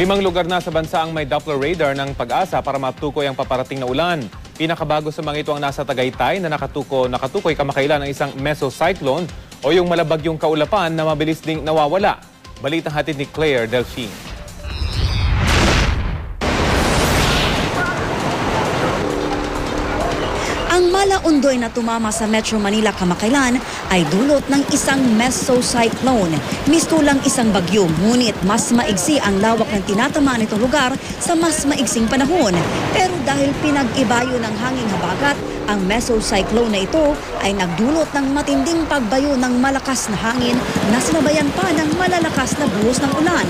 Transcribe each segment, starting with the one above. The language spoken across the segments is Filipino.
5 lugar na sa bansa ang may Doppler radar ng Pag-asa para matukoy ang paparating na ulan. Pinakabago sa mga ito ang nasa Tagaytay na nakatukoy kamakailan ng isang mesocyclone o yung malabagyong kaulapan na mabilis ding nawawala. Balitang hatid ni Claire Delphine. Ang malaundoy na tumama sa Metro Manila kamakailan ay dulot ng isang mesocyclone. Mistulang isang bagyo, ngunit mas maigsi ang lawak ng tinatamaan nitong lugar sa mas maigsing panahon. Pero dahil pinag-ibayo ng hanging habagat, ang mesocyclone na ito ay nagdulot ng matinding pagbayo ng malakas na hangin na sinabayan pa ng malalakas na buhos ng ulan.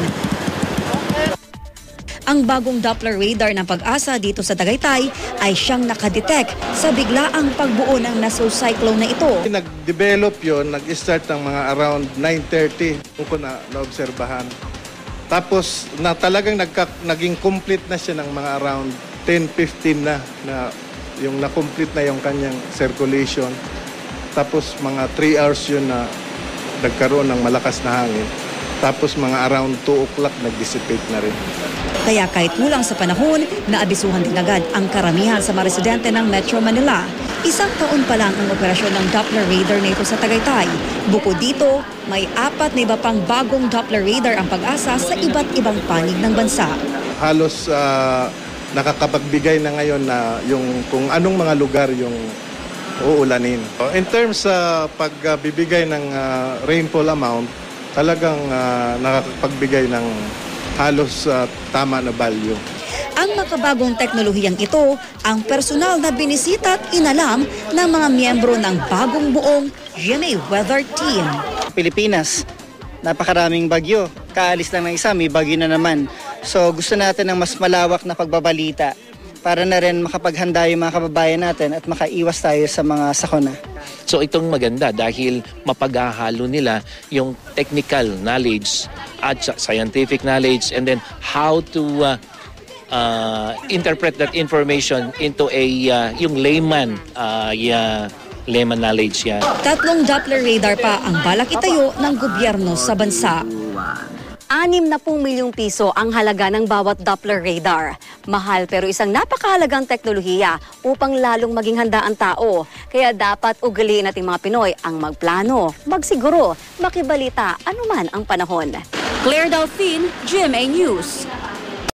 Ang bagong Doppler radar ng Pag-asa dito sa Tagaytay ay siyang nakadetect sa biglaang pagbuo ng mesocyclone na ito. Nag-develop yun, nag-start ng mga around 9:30 kung naobserbahan. Tapos na talagang naging complete na siya ng mga around 10:15 na yung na-complete na yung kanyang circulation. Tapos mga 3 hours yun na nagkaroon ng malakas na hangin. Tapos mga around 2 o'clock nag-dissipate na rin. Kaya kahit kulang sa panahon, naabisuhan din agad ang karamihan sa mga residente ng Metro Manila. 1 taon pa lang ang operasyon ng Doppler radar nito sa Tagaytay. Bukod dito, may 4 na iba pang bagong Doppler radar ang Pag-asa sa iba't ibang panig ng bansa. Halos nakakapagbigay na ngayon na yung kung anong mga lugar yung uulanin. In terms sa pagbibigay ng rainfall amount, talagang nakakapagbigay ng halos tama na value. Ang makabagong teknolohiyang ito ang personal na binisita at inalam ng mga miyembro ng bagong buong GMA Weather Team. Pilipinas, napakaraming bagyo. Kaalis lang ng isa, may bagyo na naman. So gusto natin ng mas malawak na pagbabalita para na rin makapaghanda yung mga kababayan natin at makaiwas tayo sa mga sakuna. So itong maganda dahil mapaghahalo nila yung technical knowledge at scientific knowledge and then how to interpret that information into a yung layman knowledge yan. 3 Doppler radar pa ang balak itayo ng gobyerno sa bansa. 60 milyong piso ang halaga ng bawat Doppler radar. Mahal pero isang napakahalagang teknolohiya upang lalong maging handa ang tao. Kaya dapat ugaliin nating mga Pinoy ang magplano, magsiguro, makibalita anuman ang panahon. Claire Delphine, GMA News.